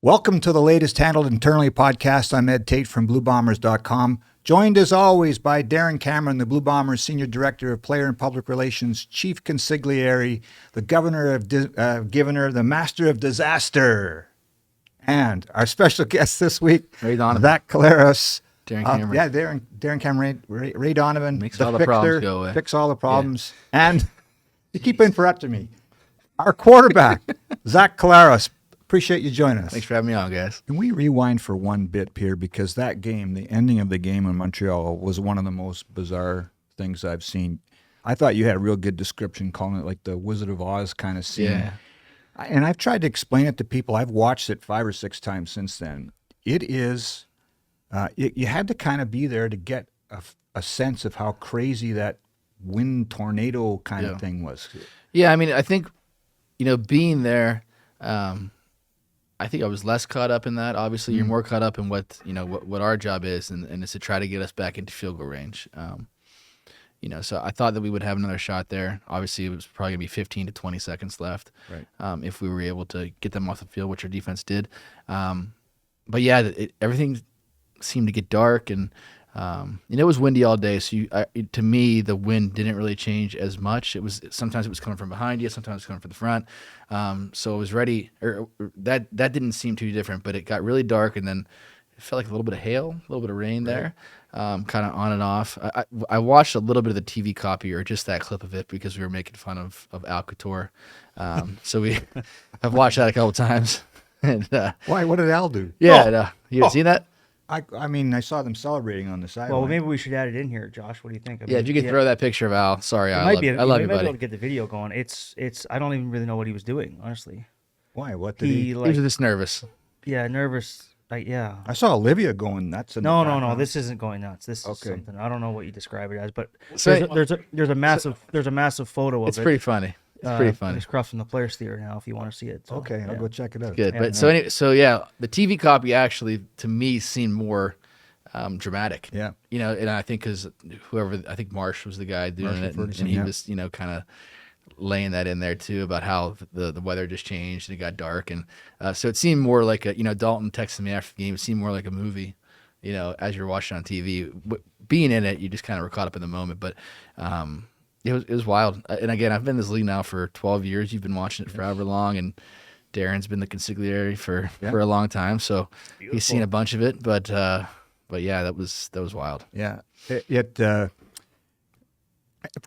Welcome to the latest Handled Internally podcast. I'm Tait from BlueBombers.com, joined as always by Darren Cameron, the Blue Bombers Senior Director of Player and Public Relations, Chief Consigliere, the Governor of the Master of Disaster, and our special guest this week, that Collaros. Darren Cameron. Darren Cameron, Ray Donovan, makes the all the fixer, problems go away. Fix all the problems. Yeah. And you keep interrupting me. Our quarterback, Zach Collaros. Appreciate you joining us. Thanks for having me on, guys. Can we rewind for one bit here? Because that game, the ending of the game in Montreal, was one of the most bizarre things I've seen. I thought you had a real good description, calling it like the Wizard of Oz kind of scene. Yeah. And I've tried to explain it to people. I've watched it 5 or 6 times since then. It is, you had to kind of be there to get a sense of how crazy that wind tornado kind of thing was. Yeah, I mean, I think, being there, I think I was less caught up in that. Obviously, you're more caught up in what our job is, and it's to try to get us back into field goal range. So I thought that we would have another shot there. Obviously, it was probably going to be 15 to 20 seconds left, right? If we were able to get them off the field, which our defense did. But yeah, everything seemed to get dark, and it was windy all day. So to me, the wind didn't really change as much. Sometimes it was coming from behind you, sometimes it was coming from the front. So it was ready. That didn't seem too different, but it got really dark, and then it felt like a little bit of hail, a little bit of rain there, kind of on and off. I watched a little bit of the TV copy, or just that clip of it, because we were making fun of Al Couture. So I've watched that a couple times. And, Why? What did Al do? Yeah, you ever seen that? I mean, I saw them celebrating on the sideline. Well, maybe we should add it in here, Josh. What do you think? If you could throw that picture of Al. Sorry, I love you, buddy. buddy. Be able to get the video going. It's. I don't even really know what he was doing, honestly. Why? What did He was just nervous. Yeah, nervous. Yeah. I saw Olivia going nuts. No. This isn't going nuts. This is something. I don't know what you describe it as, but So, there's a massive photo of it. It's pretty funny. It's pretty funny. It's across from the Players Theater now, if you want to see it. So, okay, I'll go check it out. Good, Yeah, but the TV copy actually to me seemed more dramatic. Yeah. And I think because I think Marsh was the guy doing it, and he was kind of laying that in there too about how the weather just changed and it got dark, and so it seemed more like Dalton texted me after the game. It seemed more like a movie, as you're watching on TV. Being in it, you just kind of were caught up in the moment, but. It was wild. And again, I've been in this league now for 12 years. You've been watching it for however long, and Darren's been the consigliere for a long time. So he's seen a bunch of it. But yeah, that was wild. Yeah. How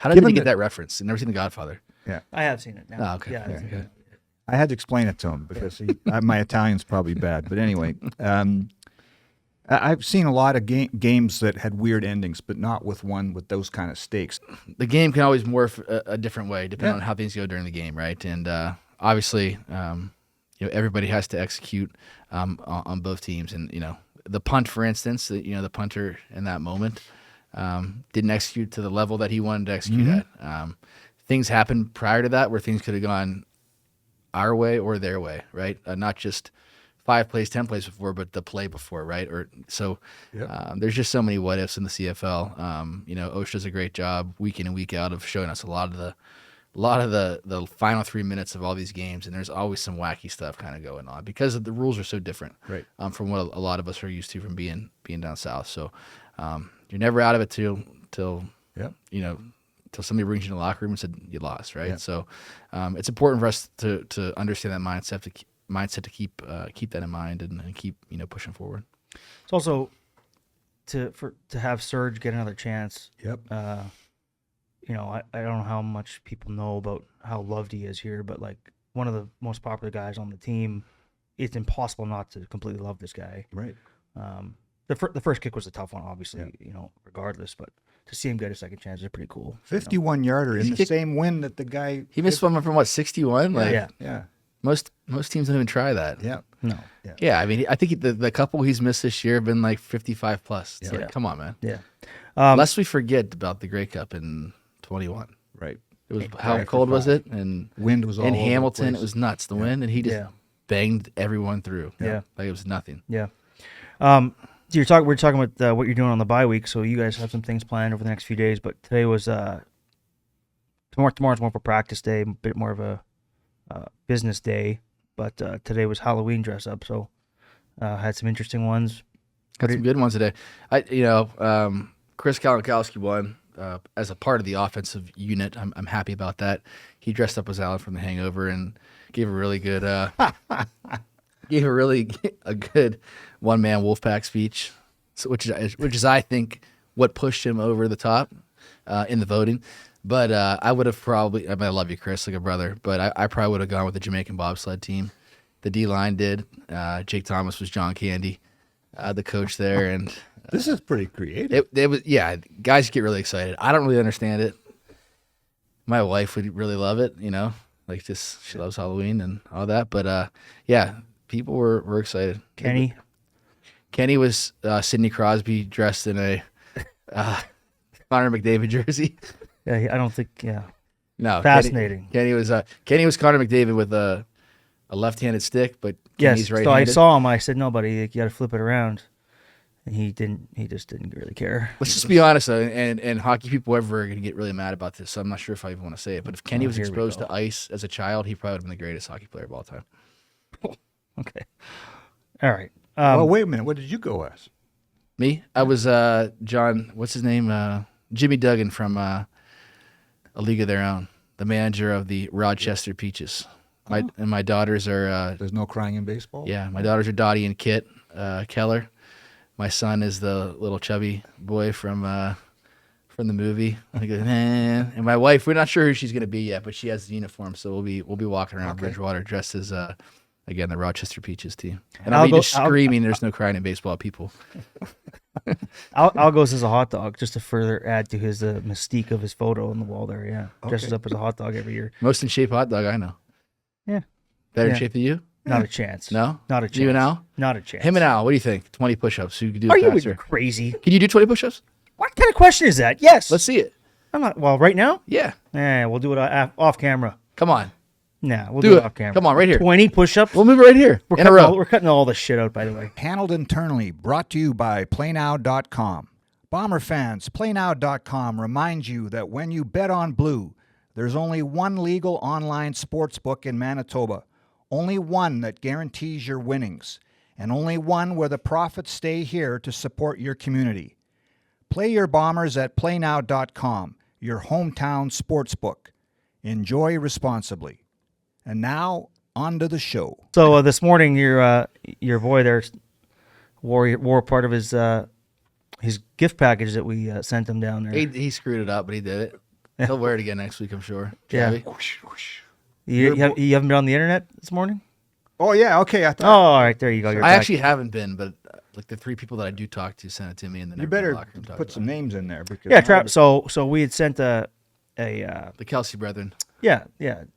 did you get that reference? I've never seen The Godfather. Yeah. I have seen it now. Oh, okay. Yeah, I've seen it. I had to explain it to him because my Italian's probably bad. But anyway, I've seen a lot of games that had weird endings, but not with one with those kind of stakes. The game can always morph a different way depending on how things go during the game, right? And obviously, everybody has to execute on both teams. And the punt, for instance, the punter in that moment didn't execute to the level that he wanted to execute at. Things happened prior to that where things could have gone our way or their way, right? Not just 5 plays, 10 plays before, but the play before, right? There's just so many what ifs in the CFL. Osh does a great job week in and week out of showing us a lot of the final 3 minutes of all these games, and there's always some wacky stuff kind of going on because the rules are so different, right? From what a lot of us are used to from being down south. So you're never out of it till somebody brings you in the locker room and said you lost, right? Yeah. So it's important for us to understand that mindset to keep that in mind and keep pushing forward. It's also to have Serge get another chance. Yep. I don't know how much people know about how loved he is here, but like one of the most popular guys on the team, it's impossible not to completely love this guy. Right. The first kick was a tough one, obviously. Regardless, but to see him get a second chance is pretty cool. 51-yarder in the same wind that the guy. He missed one from 61. Yeah. Most teams don't even try that. Yeah. No. Yeah. I mean, I think the couple he's missed this year have been like 55 plus. It's like, come on, man. Yeah. Lest we forget about the Grey Cup in 21. Right. It was how cold was it? And wind was all in over Hamilton. the place. It was nuts. The wind, and he just banged everyone through. Yeah. Like it was nothing. Yeah. We're talking about what you're doing on the bye week, so you guys have some things planned over the next few days. But today was tomorrow's more of a practice day, a bit more of a business day. But today was Halloween dress up, so Had some interesting ones. Got some good ones today. Chris Kalinkowski won as a part of the offensive unit. I'm happy about that. He dressed up as Alan from The Hangover and gave a really good a good one-man Wolfpack speech, which is I think what pushed him over the top in the voting. But I would have probably, I love you, Chris, like a brother, but I probably would have gone with the Jamaican bobsled team. The D-line did. Jake Thomas was John Candy, the coach there, and this is pretty creative. It was, yeah, guys get really excited. I don't really understand it. My wife would really love it, like just she loves Halloween and all that. But yeah, people were excited. Kenny was Sidney Crosby dressed in a Connor McDavid jersey. Yeah, I don't think. Yeah, no, fascinating. Kenny was Connor McDavid with a left-handed stick, but Kenny's yes. right-handed. So I saw him. I said, "Nobody, you got to flip it around." And he didn't. He just didn't really care. Let's just be honest, and hockey people everywhere are going to get really mad about this, so I'm not sure if I even want to say it. But if Kenny was exposed to ice as a child, he probably would have been the greatest hockey player of all time. Okay. All right. Well, wait a minute. What did you go as? Me? I was John, what's his name? Jimmy Duggan from A League of Their Own, the manager of the Rochester Peaches. And my daughters are... There's no crying in baseball? Yeah, my daughters are Dottie and Kit Keller. My son is the little chubby boy from the movie. And my wife, we're not sure who she's going to be yet, but she has the uniform, so we'll be walking around Bridgewater dressed as again the Rochester Peaches team. And I'll be screaming. There's no crying in baseball, people. Al goes as a hot dog just to further add to his mystique of his photo on the wall there. Yeah, dresses up as a hot dog every year. Most in shape hot dog I know. Yeah, better in shape than you. Not a chance. No, not a chance. You and Al? Not a chance. Him and Al. What do you think? 20 push-ups. Who could do? Are it faster? you crazy? Can you do 20 push-ups? What kind of question is that? Yes. Let's see it. I'm not. Well, right now. Yeah. We'll do it off camera. Come on. Nah, we'll do it off camera. Come on, right here. 20 push-ups. We'll move it right here. We're cutting all this shit out, by the way. Handled internally, brought to you by PlayNow.com. Bomber fans, PlayNow.com reminds you that when you bet on blue, there's only one legal online sportsbook in Manitoba. Only one that guarantees your winnings. And only one where the profits stay here to support your community. Play your Bombers at PlayNow.com, your hometown sportsbook. Enjoy responsibly. And now, on to the show. So this morning, your boy there wore part of his gift package that we sent him down there. He screwed it up, but he did it. He'll wear it again next week, I'm sure. Yeah. Whoosh, whoosh. You haven't been on the internet this morning? Oh, yeah. Okay. I thought. Oh, all right. There you go. I actually haven't been, but like the 3 people that I do talk to sent it to me, and then you better put some names in there. Because so we had sent the Kelsey brethren. Yeah,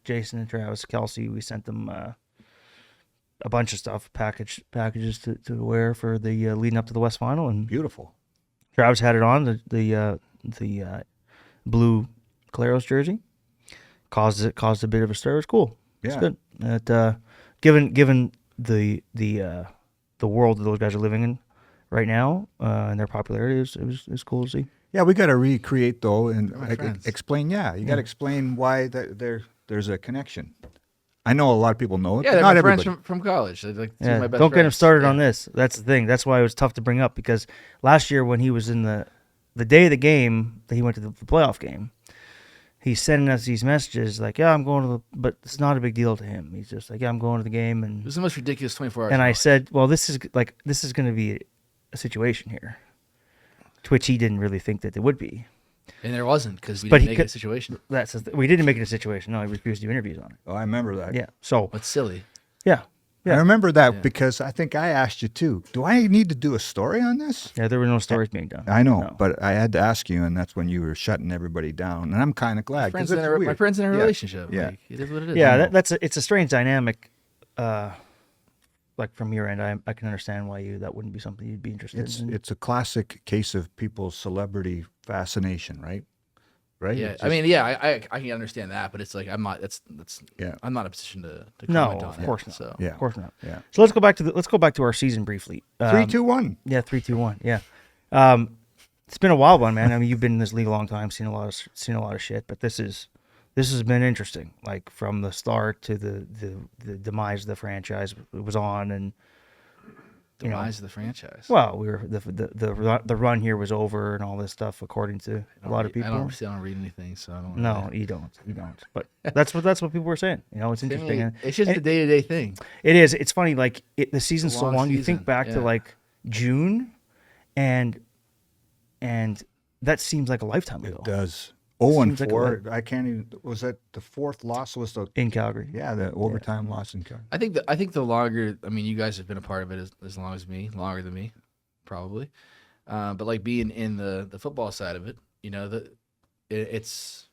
Jason and Travis, Kelsey. We sent them a bunch of stuff, packages to wear for the leading up to the West Final, and beautiful. Travis had it on the blue Collaros jersey. Caused a bit of a stir. It was cool. Yeah. It's good. Given the world that those guys are living in right now and their popularity, it was cool to see. Yeah, we got to recreate though and explain. Yeah, you got to Mm. explain why there's a connection. I know a lot of people know it. Yeah, but they're not my friends everybody. from college. They're like two of my best Don't get him friends. started on this. That's the thing. That's why it was tough to bring up, because last year when he was in the day of the game that he went to the playoff game, he's sending us these messages like, "Yeah, I'm going to but it's not a big deal to him." He's just like, "Yeah, I'm going to the game." And It was the most ridiculous 24 hours. and I said, "Well, this is going to be a situation here," to which he didn't really think that it would be. And there wasn't, because we But didn't he make it a could- situation. We didn't make it a situation. No, he refused to do interviews on it. Oh, I remember that. Yeah. So What's silly? yeah. I remember that Yeah. because I think I asked you too. Do I need to do a story on this? Yeah, there were no stories being done. I know, No. but I had to ask you, and that's when you were shutting everybody down. And I'm kind of glad. 'cause My it's friends in a weird. relationship. Yeah. Like, it is what it is. Yeah, it's a strange dynamic. Like from your end, I can understand why that wouldn't be something you'd be interested in. It's a classic case of people's celebrity fascination, right? Right? Yeah, It's I mean, yeah, I can understand that, but it's like I'm not. That's Yeah. I'm not in a position to No, comment on of it, course not. So Yeah. Of course not. Yeah. So let's go back to our season briefly. 3, 2, 1. Yeah, 3, 2, 1. Yeah. It's been a wild one, man. I mean, you've been in this league a long time, seen a lot of shit, but this has been interesting. Like from the start to the demise of the franchise it was on, and demise of the franchise. Well, we were the run here was over and all this stuff, according to a lot of people. I don't read anything, so I don't. No, you don't. But that's what people were saying. It's interesting. It's just a day-to-day thing. It is. It's funny. Like the season's so long. You think back yeah. to like June, and that seems like a lifetime ago. It does. 0-4. Like I can't even. Was that the fourth loss? Was the in Calgary? Yeah, the overtime loss in Calgary. I think the longer. I mean, you guys have been a part of it as long as me, longer than me, probably. But like being in the football side of it, it's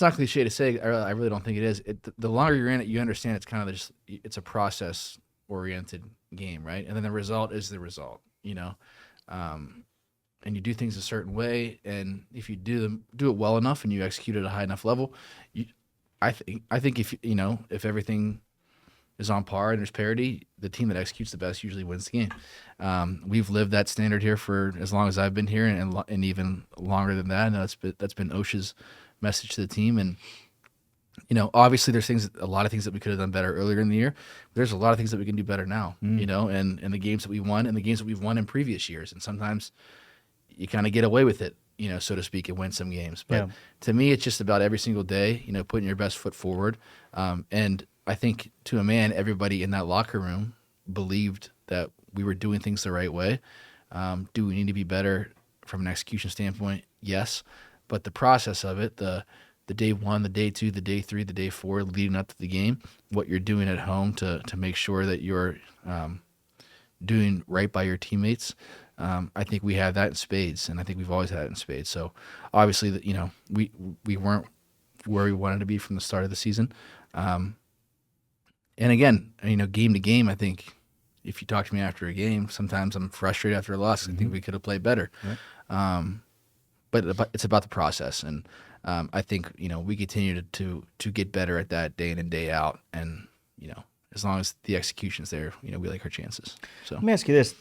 not cliche to say. I really don't think it is. The longer you're in it, you understand it's kind of it's a process oriented game, right? And then the result is the result. And you do things a certain way, and if you do it well enough and you execute at a high enough level, I think if everything is on par and there's parity, the team that executes the best usually wins the game. We've lived that standard here for as long as I've been here, and even longer than that. And that's been OSHA's message to the team. And obviously there's a lot of things that we could have done better earlier in the year. There's a lot of things that we can do better now. And the games that we won and the games that we've won in previous years, and sometimes you kind of get away with it, so to speak, and win some games. But to me, it's just about every single day, putting your best foot forward. And I think to a man, everybody in that locker room believed that we were doing things the right way. Do we need to be better from an execution standpoint? Yes. But the process of it, the day 1, the day 2, the day 3, the day 4, leading up to the game, what you're doing at home to make sure that you're doing right by your teammates, I think we have that in spades, and I think we've always had it in spades. So obviously, we weren't where we wanted to be from the start of the season. And again, game to game, I think if you talk to me after a game, sometimes I'm frustrated after a loss. I think we could have played better. Right. But it's about the process, and I think we continue to get better at that day in and day out, and as long as the execution's there, we like our chances. So let me ask you this: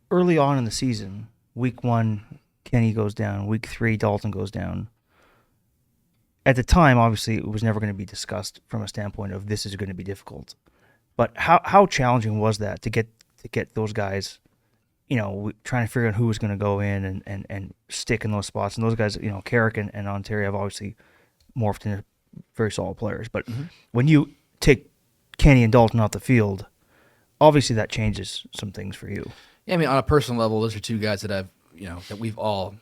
early on in the season, week 1, Kenny goes down. Week 3, Dalton goes down. At the time, obviously, it was never going to be discussed from a standpoint of this is going to be difficult. But how challenging was that to get those guys, trying to figure out who was going to go in and stick in those spots. And those guys, Carrick and Ontario have obviously morphed into very solid players. But when you take Kenny and Dalton off the field, obviously that changes some things for you. Yeah, I mean, on a personal level, those are two guys that I've, that we've all,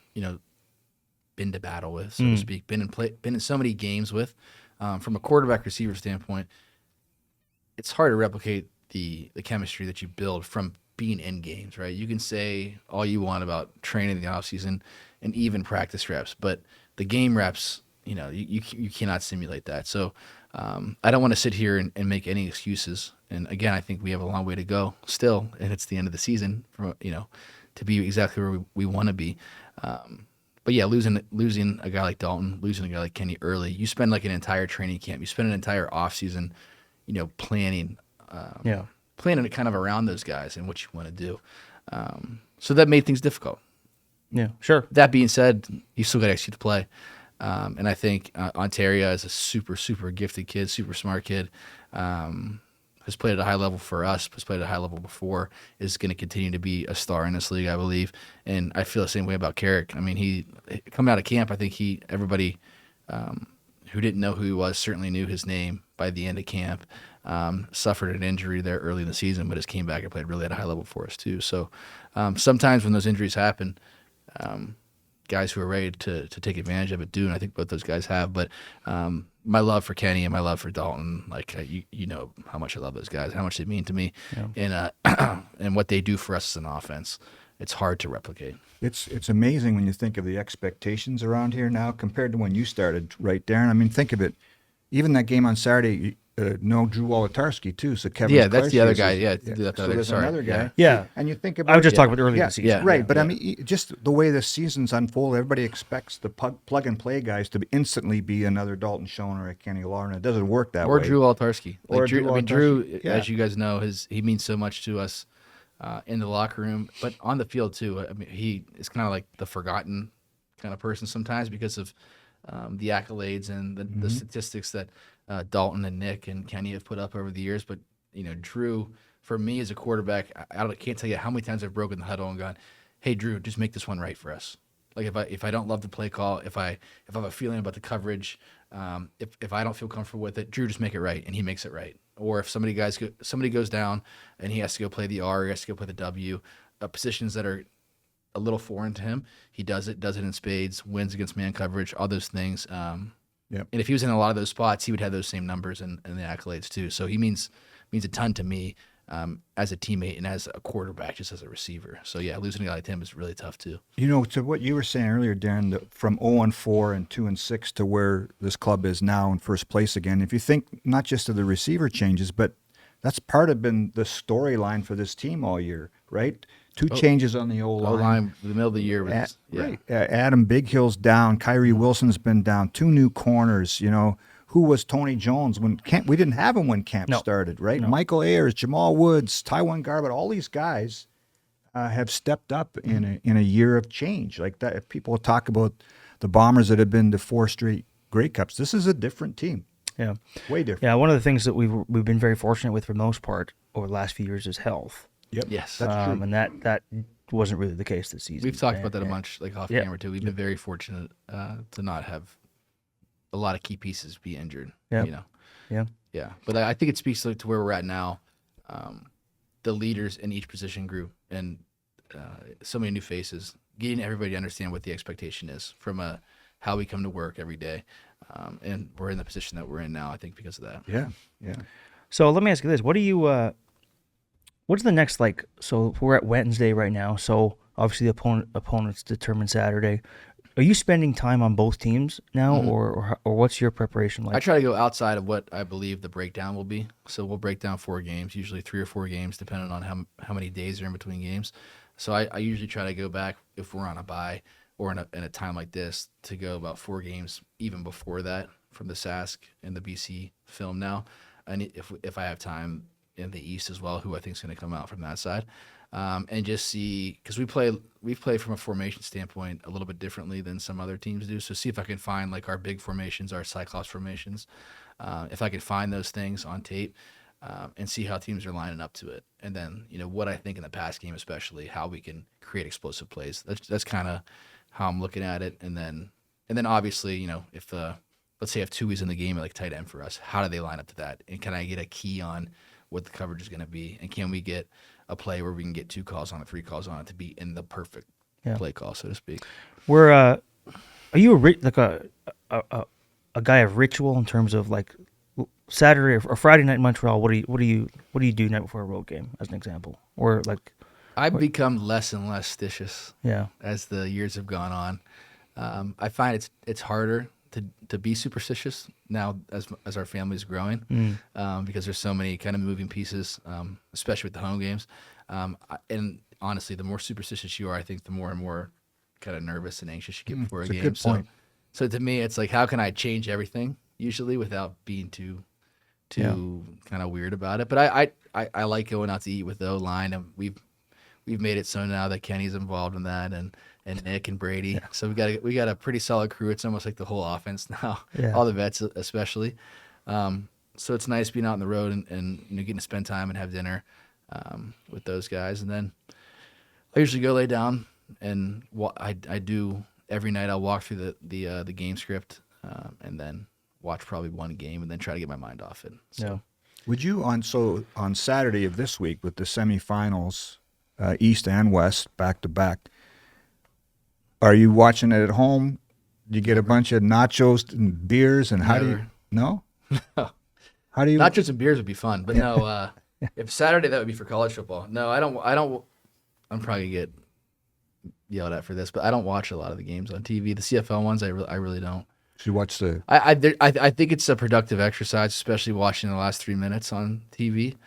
been to battle with, so to speak, been in so many games with. From a quarterback receiver standpoint, it's hard to replicate the chemistry that you build from being in games, right? You can say all you want about training in the offseason and even practice reps, but the game reps, you cannot simulate that. So I don't want to sit here and make any excuses. And again, I think we have a long way to go still, and it's the end of the season, to be exactly where we want to be. But yeah, losing a guy like Dalton, losing a guy like Kenny early, you spend like an entire training camp, you spend an entire offseason, planning it kind of around those guys and what you want to do. So that made things difficult. Yeah, sure. That being said, you still got to execute the play. And I think Ontario is a super, super gifted kid, super smart kid. Has played at a high level for us, has played at a high level before, is going to continue to be a star in this league, I believe. And I feel the same way about Carrick. I mean, he coming out of camp, I think everybody who didn't know who he was certainly knew his name by the end of camp. Suffered an injury there early in the season, but has came back and played really at a high level for us too. So sometimes when those injuries happen, guys who are ready to take advantage of it do, and I think both those guys have. But my love for Kenny and my love for Dalton, like you know how much I love those guys, how much they mean to me, and and what they do for us as an offense. It's hard to replicate. It's amazing when you think of the expectations around here now compared to when you started, right, Darren? I mean, think of it. Even that game on Saturday, no Drew Wolotarski too. So Kevin. Yeah, that's the other guy. Yeah, so there's another guy. Yeah, and you think about. I was just talking about earlier in the season. Yeah, right. But I mean, just the way the seasons unfold, everybody expects the plug and play guys to instantly be another Dalton Schoen or a Kenny Lauren. It doesn't work that way. Or Drew Wolotarski. Or Drew, as you guys know, he means so much to us in the locker room, but on the field too. I mean, he is kind of like the forgotten kind of person sometimes because of the accolades and the statistics that Dalton and Nick and Kenny have put up over the years. But Drew, for me as a quarterback, can't tell you how many times I've broken the huddle and gone, "Hey, Drew, just make this one right for us." Like if I don't love the play call, if I have a feeling about the coverage, if I don't feel comfortable with it, Drew, just make it right, and he makes it right. Or if somebody goes down and he has to go play the R, he has to go play the W, positions that are a little foreign to him, he does it in spades, wins against man coverage, all those things. Yep. And if he was in a lot of those spots, he would have those same numbers and the accolades too. So he means a ton to me as a teammate and as a quarterback, just as a receiver. So yeah, losing a guy like him is really tough too. To what you were saying earlier, Darren, from 0-4 and 2-6 to where this club is now in first place again. If you think not just of the receiver changes, but that's part of been the storyline for this team all year, right? Two changes on the O-line. The middle of the year was right. Adam Big Hill's down. Kyrie Wilson's been down. Two new corners. Who was Tony Jones when camp? We didn't have him when camp started, right? No. Michael Ayers, Jamal Woods, Tywan Garbutt, all these guys have stepped up in a year of change. Like that, if people talk about the Bombers that have been to 4 straight Grey Cups, this is a different team. Yeah, way different. Yeah, one of the things that we've been very fortunate with for the most part over the last few years is health. Yep. Yes. That's true. And that wasn't really the case this season. We've talked about that a bunch, like off camera too. We've been very fortunate to not have a lot of key pieces be injured. Yeah. Yeah. But I think it speaks to where we're at now. The leaders in each position group and so many new faces, getting everybody to understand what the expectation is from how we come to work every day. And we're in the position that we're in now, I think, because of that. Yeah. So let me ask you this: what do you? What's the next So we're at Wednesday right now. So obviously the opponent's determined Saturday. Are you spending time on both teams now, or what's your preparation like? I try to go outside of what I believe the breakdown will be. So we'll break down 4 games, usually 3 or 4 games, depending on how many days are in between games. So I usually try to go back if we're on a bye or in a time like this to go about 4 games even before that from the Sask and the BC film now. And if I have time in the East as well, who I think is going to come out from that side. And just see, because we play from a formation standpoint a little bit differently than some other teams do. So see if I can find our big formations, our Cyclops formations, if I can find those things on tape, and see how teams are lining up to it. And then what I think in the pass game, especially how we can create explosive plays. That's kind of how I'm looking at it. And then obviously if let's say I have Tui's in the game like tight end for us, how do they line up to that? And can I get a key on what the coverage is going to be? And can we get a play where we can get 2 calls on it, 3 calls on it to be in the perfect play call, so to speak? Are you a guy of ritual in terms of Saturday or Friday night in Montreal? What do you do night before a road game, as an example? Or I've become less and less stitious as the years have gone on. I find it's harder to be superstitious now as our family's growing, because there's so many kind of moving pieces, especially with the home games. And honestly, the more superstitious you are, I think the more and more kind of nervous and anxious you get before a game. Good point. So to me, it's how can I change everything usually without being too kind of weird about it? But I like going out to eat with the O-line, and we've made it so now that Kenny's involved in that, and Nick and Brady. Yeah. So we got a pretty solid crew. It's almost like the whole offense now, all the vets especially. So it's nice being out on the road and getting to spend time and have dinner with those guys. And then I usually go lay down, and I do every night. I'll walk through the game script and then watch probably one game and then try to get my mind off it. So. Yeah. Would you on Saturday of this week with the semifinals, East and West back to back? Are you watching it at home? Do you get a bunch of nachos and beers, and how do you? No. How do you? Nachos and beers would be fun, but no. If Saturday, that would be for college football. No, I don't. I'm probably gonna get yelled at for this, but I don't watch a lot of the games on TV. The CFL ones, I really don't. So you watch the? I think it's a productive exercise, especially watching the last 3 minutes on TV.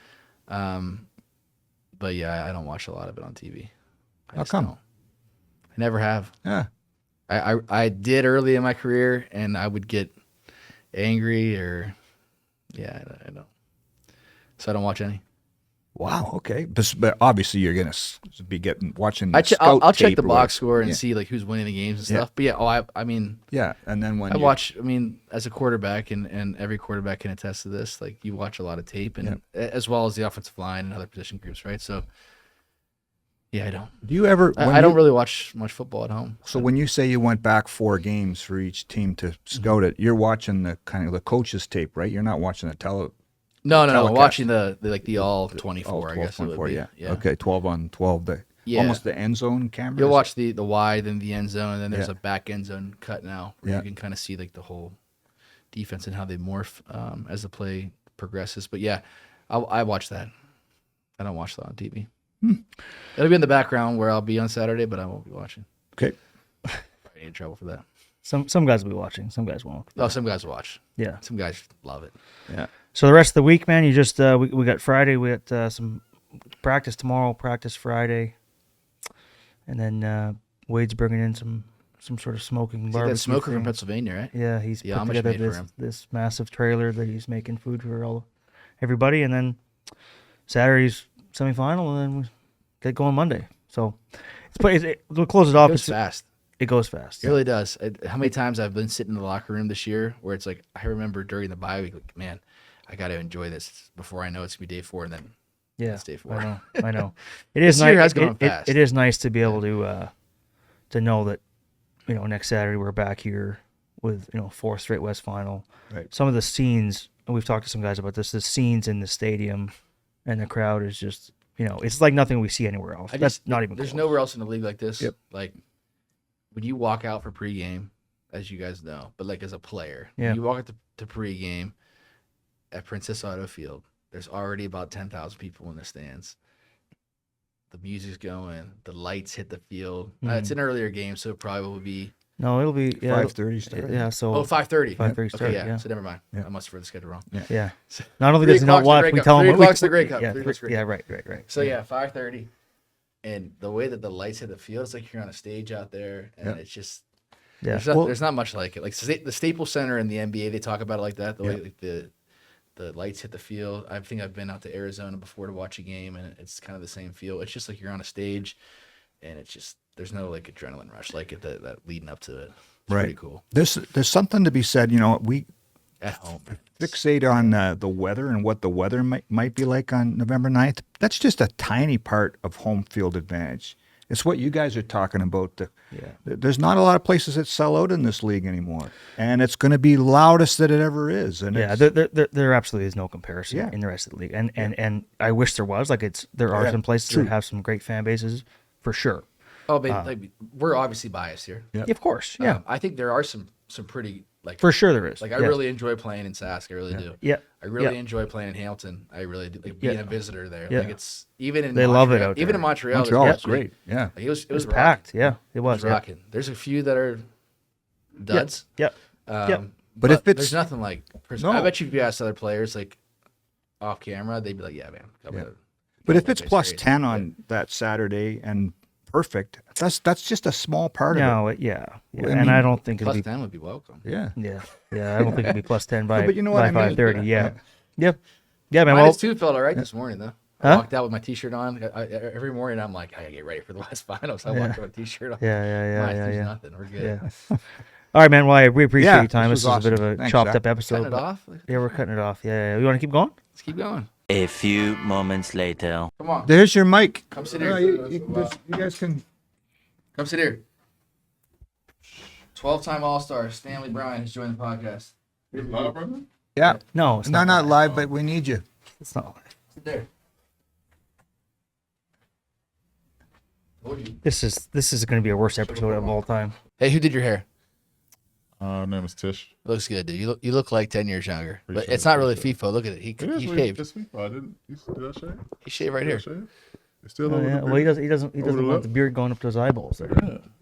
But yeah, I don't watch a lot of it on TV. How come? Don't. I never have. Yeah. I did early in my career, and I would get angry or, I don't. So I don't watch any. Wow. Okay. But obviously, you're gonna be watching. I'll check tape the or box score and yeah. see like who's winning the games and Yeah. stuff. But yeah, I mean, Yeah, and then when I watch. I mean, as a quarterback, and every quarterback can attest to this. Like you watch a lot of tape, and as well as the offensive line and other position groups, right? So, yeah, I don't. do you ever? I don't really watch much football at home. So when you say you went back 4 games for each team to scout it, you're watching the kind of the coach's tape, right? You're not watching the No. telecast. Watching the all 24. all I 12, guess it would 24, be. yeah. Okay, 12 on 12. Almost the end zone camera. You'll watch the wide and the end zone, and then there's Yeah. a back end zone cut now where Yeah. you can kind of see like the whole defense and how they morph as the play progresses. But yeah, I watch that. I don't watch that on TV. It'll be in the background where I'll be on Saturday, but I won't be watching. Okay. I need trouble for that. Some guys will be watching. Some guys won't. Oh, some guys watch. Yeah. Some guys love it. Yeah. So the rest of the week, man, you just we got Friday. We got some practice tomorrow. Practice Friday, and then Wade's bringing in some sort of smoking He's barbecue. that smoker from thing. Pennsylvania, right? Yeah, he's The put Amish together made for him. this massive trailer that he's making food for everybody, and Saturday's semifinal, and then we get going Monday. So we'll close it off. It goes fast. It goes fast. It really does. How many times I've been sitting in the locker room this year where it's like I remember during the bye week, like, man, I got to enjoy this before I know it's gonna be day 4, and then it's day 4. I know. It is This year nice. has gone fast. It is nice to be able to know that next Saturday we're back here with 4th straight West final. Right. Some of the scenes, and we've talked to some guys about this. The scenes in the stadium and the crowd is just it's like nothing we see anywhere else. That's not even. There's close. nowhere else in the league like this. Yep. Like when you walk out for pregame, as you guys know, but like as a player, Yeah. when you walk out to pregame at Princess Auto Field, there's already about 10,000 people in the stands. The music's going, the lights hit the field. It's an earlier game, so it probably will be. No, it'll be 5:30 start. Yeah, so 5:30. 5:30 start. Okay, Yeah. So never mind. Yeah. I must have read the schedule wrong. Yeah. Not only 3 does he not o'clock's the watch, Grey we Cup. tell him 3 what we- o'clock's the Grey Cup. Yeah, 3 o'clock's the Grey yeah, Cup. right. So yeah, 5:30, and the way that the lights hit the field, it's like you're on a stage out there, and it's just Yeah. there's not much like it. Like the Staples Center in the NBA, they talk about it like that. The way like the lights hit the field. I think I've been out to Arizona before to watch a game, and it's kind of the same feel. It's just like you're on a stage, and it's just there's no like adrenaline rush like it that leading up to it. It's Right. pretty cool. There's something to be said. We At home. fixate on the weather and what the weather might be like on November 9th. That's just a tiny part of home field advantage. It's what you guys are talking about. There's not a lot of places that sell out in this league anymore, and it's going to be loudest that it ever is. And there absolutely is no comparison Yeah. in the rest of the league, and I wish there was. Like there are some places that have some great fan bases for sure. Oh, but like, we're obviously biased here. Yeah. Of course, yeah, I think there are some pretty like for sure there is. like I really enjoy playing in Sask. I really do. Yeah. I really Yeah. enjoy playing in Hamilton. I really do. Like being a visitor there. Yeah. Like it's even in They Montreal, love it out even there. in Montreal. Montreal there's is great. Yeah. Like, it was rocking. packed. Yeah, it It was. was rocking. There's a few that are duds. Yeah. But if it's- there's nothing like. No. I bet you if you asked other players like off camera, they'd be like, "Yeah, man." But if it's Okay, plus great. 10 on that Saturday and perfect, that's just a small part of No, and I don't think it'll Plus be. 10 would be welcome. it. Yeah. Yeah. I don't think it'll be plus 10 by but you know what I mean? 5:30. Yeah. Yeah, man. Minus Well, 2 felt all right this morning though. I walked out with my T-shirt on. Every morning I'm like, I gotta get ready for the West Finals. I walked out with a T-shirt on. Minus two's yeah. nothing. We're good. Yeah. All right, man. Well, we appreciate Yeah, your time. this This was is a bit awesome. of a Thanks, chopped Zach. up episode. Cutting it but- off. Yeah, we're cutting it off. Yeah. You want to keep going? Let's keep going. A few moments later. Come on. There's your mic. Come sit here. You guys can. Come sit here. 12-time All-Star Stanley Bryant has joined the podcast. Yeah. No, it's No, not. not live, but we need you. It's not. Sit there. Told you. This is going to be a worst episode of all time. Hey, who did your hair? Name is Tish. Looks good, dude. You look like 10 years younger. But Appreciate it's it, not really appreciate FIFO. Look at it. He It is shaved. this week. I didn't. Did I shave? He shaved right Did I here. shave? It's still Oh, over yeah. the Well, he beard? doesn't Over the want lip? the beard going up to his eyeballs there.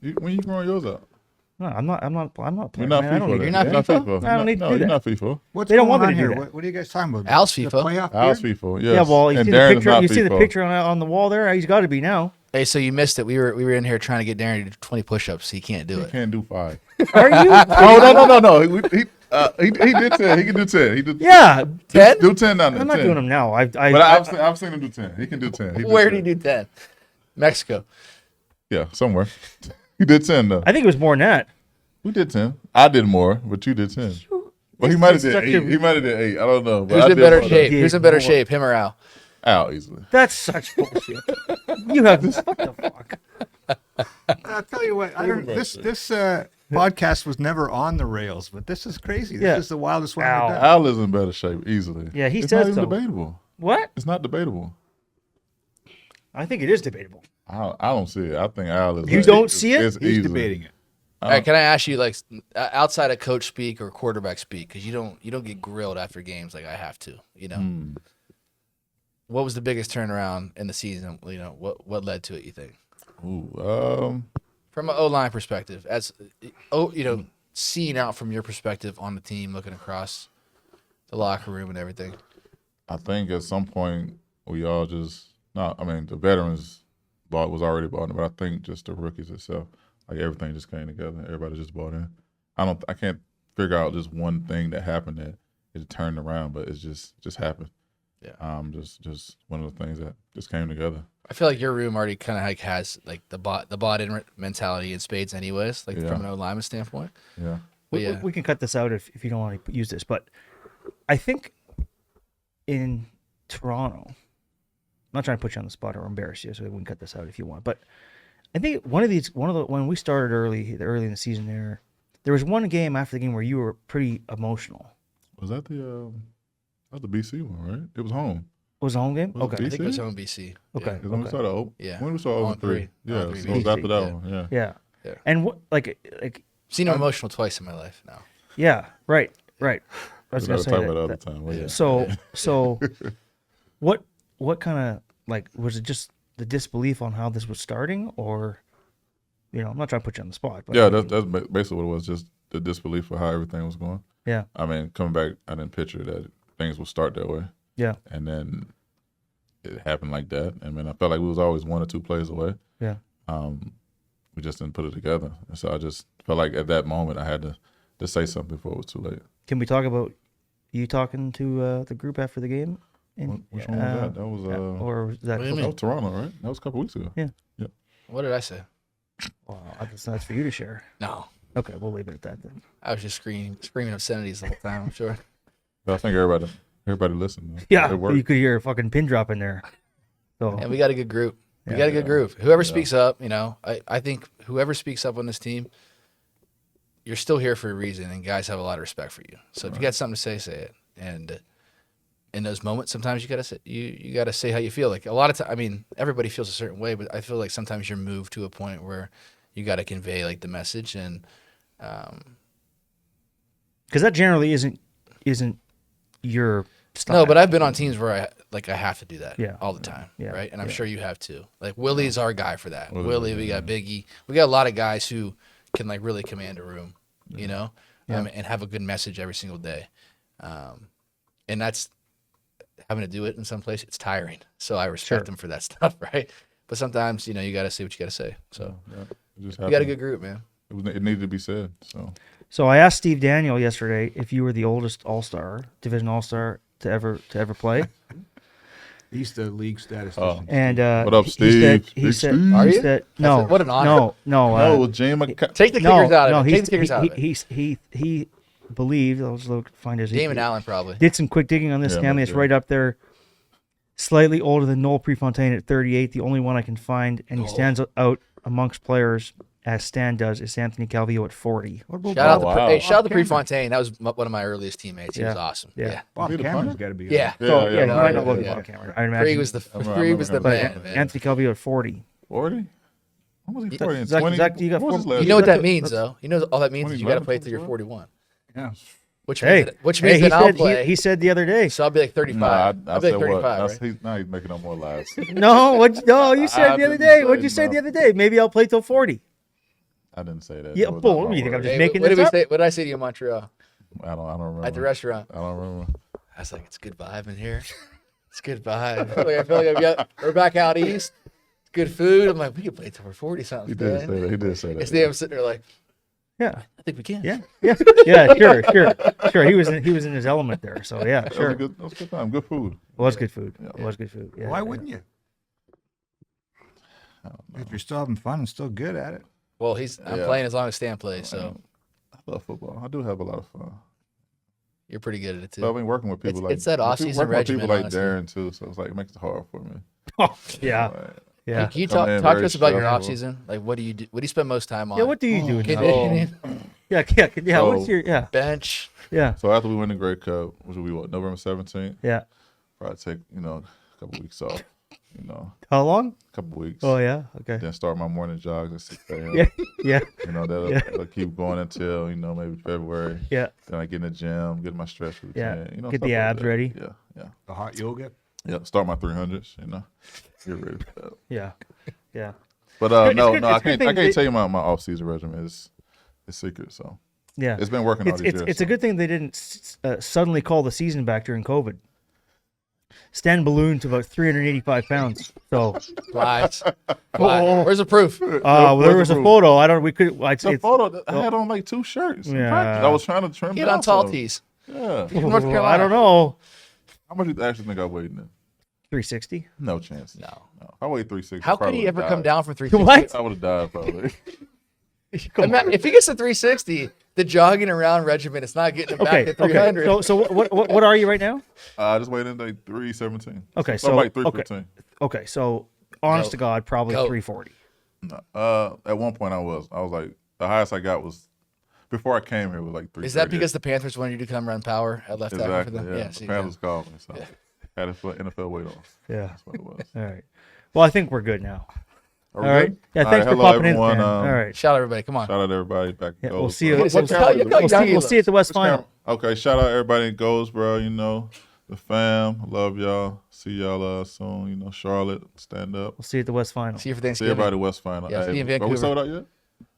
Yeah. When you growing yours out? No, I'm not You're playing. not man. I don't FIFA. need then. You're not FIFA? I don't need to no, do you're that. not FIFA. What's They don't going want me on to do here? that. What are you guys talking about? Al's The FIFA. playoff Al's beard? FIFA. Yes. Yeah, well, you And see Darren the is picture. not You see the FIFA. picture on the wall there. He's got to be now. Hey, so you missed it. We were in here trying to get Darren to do 20 push-ups. He can't do He it. can't do 5. Are you? Oh no. He did 10. He can do 10. He did. Yeah. 10? Do 10 down there. I'm not 10. doing them now. But I've seen him do 10. He can do 10. Where did he do 10? Mexico. Yeah, somewhere. He did 10 though. I think it was more than that. We did 10. I did more, but you did 10. Well, he might have did such 8. a- He might have did 8. I don't know. But Who's I in did better more shape? did Who's in better more. shape, him or Al? Out easily. That's such bullshit. You have what the fuck? I'll tell you what. This podcast was never on the rails, but this is crazy. This Yeah. is the wildest one Ow. we've done. Al is in better shape easily. Yeah, he it's says not even so. debatable. What? It's not debatable. I think it is debatable. I don't see it. I think Al is. You don't see it? It's He's easily. debating it. All right, can I ask you, like, outside of coach speak or quarterback speak, because you don't get grilled after games like I have to, you know? What was the biggest turnaround in the season? You know, what led to it, you think? Ooh, From an O-line perspective, seeing out from your perspective on the team, looking across the locker room and everything. I think at some point we all just the veterans was already bought in, but I think just the rookies itself, like everything just came together. Everybody just bought in. I can't figure out just one thing that happened that it turned around, but it's just happened. Yeah. Just one of the things that just came together. I feel like your room already kind of like has like the bought-in mentality in spades anyways, like from an O-lineman standpoint. Yeah. But yeah. We can cut this out if you don't want to use this, but I think in Toronto, I'm not trying to put you on the spot or embarrass you, so we can cut this out if you want. But I think when we started early in the season there was one game after the game where you were pretty emotional. Was that the BC one, right? It was home. Was it a home game? Was it Okay. I think it was BC? home BC. Okay. Because when we started Yeah. when we saw 0-3. Yeah, 0-3 so it was after that BC, one. Yeah. Yeah. Yeah. And what like Seen him emotional twice in my life now. yeah, right. I was We're gonna not say talking about that. the other time. Well, yeah. So what kind of like was it just the disbelief on how this was starting, or I'm not trying to put you on the spot, but Yeah, that's basically what it was, just the disbelief of how everything was going. yeah, I mean, coming back, I didn't picture that things would start that way. yeah, And then it happened like that. I mean, I felt like we was always 1 or 2 plays away. yeah. We just didn't put it together. And so I just felt like at that moment I had to say something before it was too late. Can we talk about you talking to the group after the game? Which one was that? That was or was that? What do you that mean? was Toronto, right? That was a couple weeks ago. Yeah. What did I say? Well, that's for you to share. No. Okay, we'll leave it at that then. I was just screaming obscenities the whole time, I'm sure. But I think everybody listened. Though. Yeah, It worked. you could hear a fucking pin drop in there. So And we got a good group. We Yeah. got a good group. Whoever speaks up, I think whoever speaks up on this team, you're still here for a reason, and guys have a lot of respect for you. So if you got something to say it. And in those moments, sometimes you gotta say how you feel. Like a lot of time, everybody feels a certain way, but I feel like sometimes you're moved to a point where you got to convey like the message, and because that generally isn't your style. no. But I've been on teams where I have to do that Yeah. all the time, Yeah. right? And I'm Yeah. sure you have too. Like Willie's our guy for that. Willie's Willie, our we guy, got Biggie. We got a lot of guys who can like really command a room, Yeah. and have a good message every single day. And that's having to do it in some place. It's tiring. So I respect Sure. them for that stuff, right? But sometimes, you got to say what you got to say. So Yeah, it just we got a happened. good group, man. It needed to be said. So I asked Steve Daniel yesterday if you were the oldest division All-Star to ever play, He's the league statistician. and What up, Steve? He Big said, Steve? Are he you? said no. What an honor. No, Jim. Take the kickers out of it. Take the kickers out of it. He believed. I'll just find his. Damon Allen probably. Did some quick digging on this, Yeah, Stanley. It's yeah. right up there. Slightly older than Noel Prefontaine at 38. The only one I can find, and he stands out amongst players as Stan does, is Anthony Calvillo at 40. What about Shout out Bob? to shout out to Cameron? Prefontaine. That was one of my earliest teammates. He was Yeah. awesome. Yeah. Yeah. Bob Be the Cameron's punter? got to be. Yeah. So yeah, you might not look yeah. at Bob Cameron. I imagine. Free was the remember man, him. man. Anthony Calvillo at 40. 40? What was he 40? Zach- 20? Zach, you got What was his four- last You know what year? that means, though. You know all that means is you got to 2011, play till you're 2012? 41. Yeah. Which Hey, means he that I'll said play. he said the other day. So I'll be like 35. I I'll be said like what? 35, right? Now he's making up more lies. No, you said I the other didn't day. say What'd you say no. the other day? Maybe I'll play till 40. I didn't say that. Yeah, That was bull, not what my do you think I'm word. just Hey, making what this did we up? say? What did I say to you in Montreal I don't remember. at the restaurant? I don't remember. I was like, it's a good vibe in here. It's a good vibe. I feel like we're back out east. It's good food. I'm like, we could play till we're 40 something. He did say that. He did say that. It's I'm sitting there like, Yeah. I think we can. Yeah. Sure. He was in his element there. So yeah, That sure. was a good time. Good food. It was good food. Yeah. It was good food. Yeah, Why wouldn't you? If you're still having fun and still good at it. Well, I'm playing as long as Stan plays, so I love football. I do have a lot of fun. you're pretty good at it too. But I've been working with people It's that off-season working with people regimen, like honestly. Darren too, so it's like it makes it hard for me. Oh, yeah. Like, Yeah. Can you Come in talk very to us about your stressful. off season? Like, what do you do? What do you spend most time on? Yeah, what do you do? in that? Conditioning, Yeah. So- What's your bench. yeah. So after we win the Grey Cup, which will be November 17th, Yeah. probably take a couple weeks off. How long? A couple weeks. Oh yeah. Okay. Then start my morning jogs at 6 a.m. Yeah. Yeah. That'll keep going until maybe February. Yeah. Then I get in the gym, get my stretch routine. Yeah. Get Get stuff the like abs that. ready. Yeah. The hot yoga. Yeah. Start my 300s. Get ready for that. Yeah. Yeah. But good- no, it's I good can't. thing I can't they- tell you my off season regimen is secret. So Yeah. it's been working all these years. It's a good thing they didn't suddenly call the season back during COVID. Stan ballooned to about 385 pounds. So Lies. Where's the proof? well, there was a photo. I don't. We could. It's, The it's, photo. I had on like 2 shirts. in Yeah. practice. I was trying to trim Get down on tall some. tees. Yeah. North Carolina. I don't know. How much do you actually think I weighed then? 360. No chance. No. I weighed 360. How could Probably he ever would've come died. down from 360? What? I would have died probably. If he gets to 360, the jogging around regimen is not getting him back Okay. to Okay. 300. So what are you right now? I just weighed in like 317. Okay, So I'm so- like 315. Okay. So honest to God, probably Go. 340. No. At one point I was like the highest I got was before I came here was like 338. Is that because the Panthers wanted you to come run power at left tackle for exactly? them? Yeah. see, The Panthers called me, so had to put NFL weight on. Yeah. That's what it was. All right. Well, I think we're good now. Are All we right. good? Yeah. All Thanks right, for hello, popping everyone. in. All right. Shout out everybody. Come on. Shout out everybody back in Yeah, we'll Goldsboro. see you. Look at this. We'll Look how young he we'll see you at the West Final. Okay, shout out everybody in Goldsboro, the fam. Love y'all. See y'all soon. Charlotte, stand up. We'll see you at the West Final. See you for See Thanksgiving. everybody West Final. Yeah, see you in Are we Vancouver. sold out yet?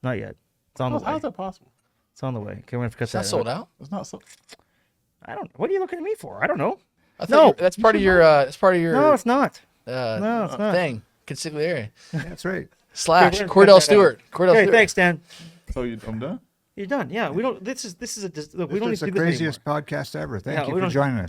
Not yet. It's on the How's way. that possible? It's on the way. Okay, we're gonna cut It's not that. sold out. It's not so. I don't. What are you looking at me for? I don't know. I thought No. that's part of your. That's part of your. No, it's not. uh, No, it's not. thing. Consigliere That's right. / we're gonna cut Cordell that out. Stewart. Cordell Okay, Stewart. thanks, Dan. So I'm done. You're done. Yeah, we don't. This is a. Look, we don't need This to is do the this craziest anymore. podcast ever. Thank Yeah, you we for don't- joining us.